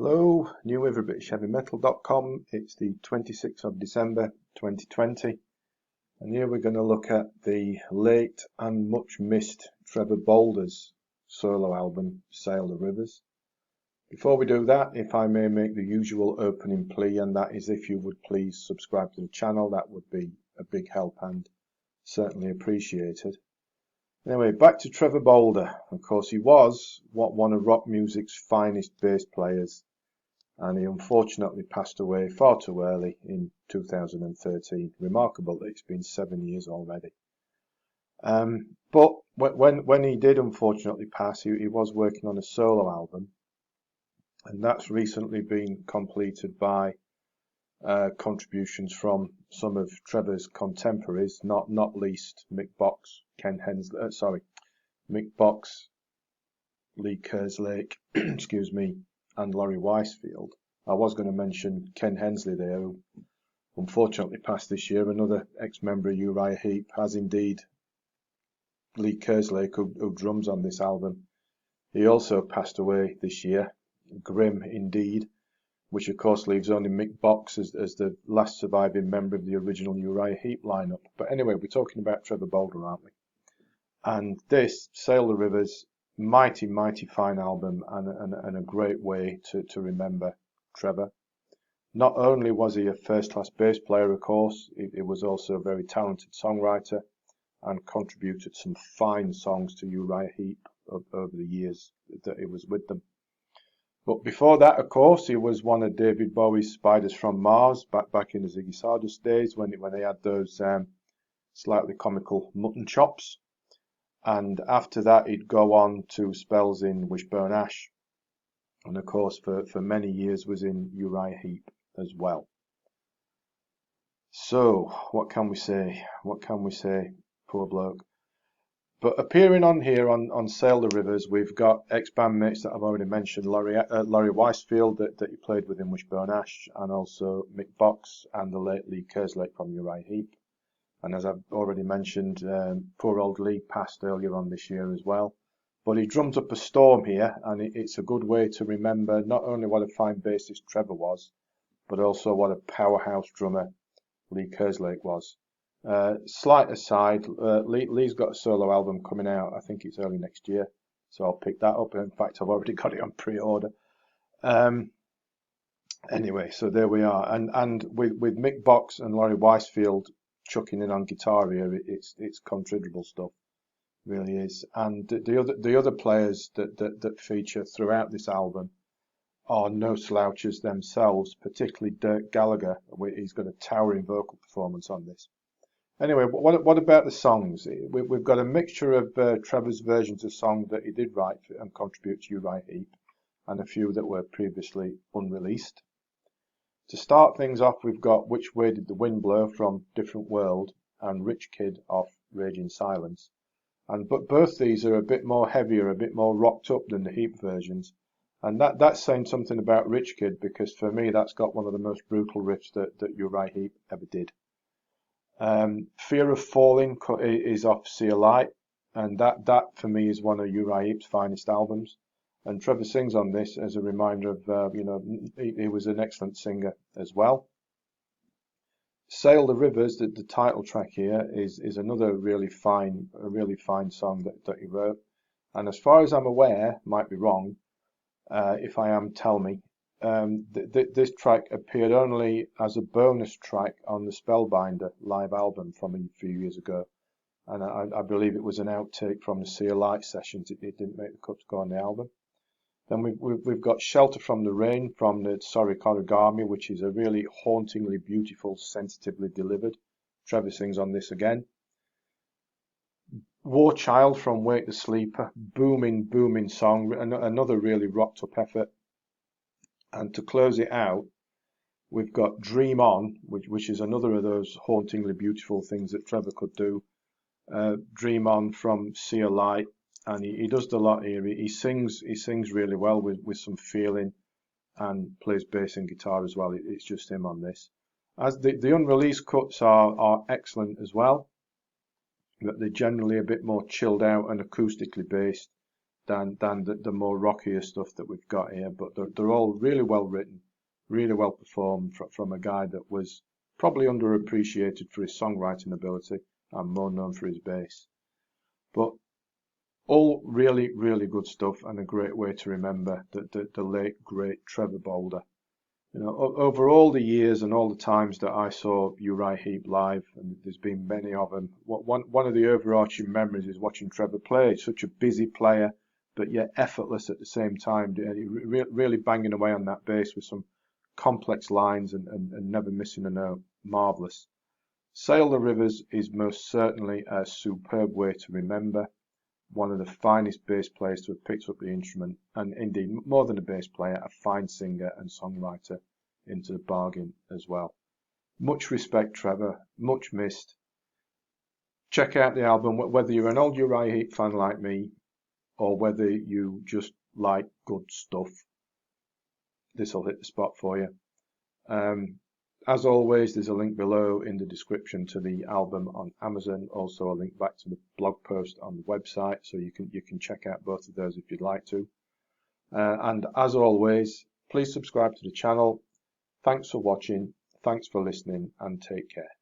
Hello, new everybritish.heavymetal.com. It's the 26th of December 2020, and here we're going to look at the late and much missed Trevor Bolder's solo album, Sail the Rivers. Before we do that, if I may make the usual opening plea, and that is if you would please subscribe to the channel, that would be a big help and certainly appreciated. Anyway, back to Trevor Bolder. Of course, he was one of rock music's finest bass players, and he unfortunately passed away far too early in 2013. Remarkable that it's been 7 years already. But when he did unfortunately pass, he was working on a solo album, and that's recently been completed by contributions from some of Trevor's contemporaries, not least Mick Box, Mick Box, Lee Kerslake, excuse me, and Laurie Weisfield. I was going to mention Ken Hensley there, who unfortunately passed this year, another ex-member of Uriah Heep, as indeed Lee Kerslake, who drums on this album. He also passed away this year, grim indeed, which of course leaves only Mick Box as the last surviving member of the original Uriah Heep lineup. But anyway, we're talking about Trevor Bolder, aren't we? And this, Sail the Rivers, mighty fine album, and a great way to remember Trevor. Not only was he a first-class bass player, of course, he was also a very talented songwriter and contributed some fine songs to Uriah Heep over the years that he was with them. But before that, of course, he was one of David Bowie's Spiders from Mars, back in the Ziggy Stardust days when they had those slightly comical mutton chops. And after that, he'd go on to spells in Wishbone Ash, and of course, for many years was in Uriah Heep as well. So, what can we say? Poor bloke. But appearing on here on Sail the Rivers, we've got ex-bandmates that I've already mentioned, Laurie Weisfield that he played with in Wishbone Ash, and also Mick Box and the late Lee Kerslake from Uriah Heep. And as I've already mentioned, poor old Lee passed earlier on this year as well. But he drums up a storm here, and it's a good way to remember not only what a fine bassist Trevor was, but also what a powerhouse drummer Lee Kerslake was. Slight aside, Lee's got a solo album coming out. I think it's early next year, so I'll pick that up. In fact, I've already got it on pre-order. Anyway, so there we are. And with Mick Box and Laurie Weisfield chucking in on guitar here, it's considerable stuff, really is. And the other players that feature throughout this album are no slouches themselves, particularly Dirk Gallagher. He's got a towering vocal performance on this. Anyway, what about the songs? We've got a mixture of Trevor's versions of songs that he did write and contribute to Uriah Heep, and a few that were previously unreleased. To start things off, we've got Which Way Did the Wind Blow from Different World and Rich Kid off Raging Silence. But both these are a bit more heavier, a bit more rocked up than the Heep versions. And that's saying something about Rich Kid, because for me that's got one of the most brutal riffs that Uriah Heep ever did. Fear of Falling is off See a Light, and that for me is one of Uriah Heep's finest albums. And Trevor sings on this as a reminder of, he was an excellent singer as well. Sail the Rivers, the title track here, is another really fine song that he wrote. And as far as I'm aware, might be wrong, if I am, tell me, this track appeared only as a bonus track on the Spellbinder live album from a few years ago. And I believe it was an outtake from the See a Light sessions. It didn't make the cut to go on the album. Then we've got Shelter from the Rain from the Sorry Korigami, which is a really hauntingly beautiful, sensitively delivered. Trevor sings on this again. War Child from Wake the Sleeper, booming song, another really rocked up effort. And to close it out, we've got Dream On, which is another of those hauntingly beautiful things that Trevor could do. Dream On from See a Light. And he does a lot here. He sings really well with some feeling, and plays bass and guitar as well. It's just him on this. As the unreleased cuts are excellent as well, but they're generally a bit more chilled out and acoustically based. than the more rockier stuff that we've got here. But they're all really well written, really well performed from a guy that was probably underappreciated for his songwriting ability and more known for his bass. But all really, really good stuff and a great way to remember the late, great Trevor Boulder. You know, over all the years and all the times that I saw Uriah Heep live, and there's been many of them, one of the overarching memories is watching Trevor play. He's such a busy player, but yet effortless at the same time. Really banging away on that bass with some complex lines and never missing a note. Marvellous. Sail the Rivers is most certainly a superb way to remember. One of the finest bass players to have picked up the instrument, and indeed more than a bass player, a fine singer and songwriter into the bargain as well. Much respect, Trevor, much missed. Check out the album, whether you're an old Uriah Heep fan like me, or whether you just like good stuff. This will hit the spot for you. As always, there's a link below in the description to the album on Amazon. Also a link back to the blog post on the website, so you can check out both of those if you'd like to. And as always, please subscribe to the channel. Thanks for watching, thanks for listening, and take care.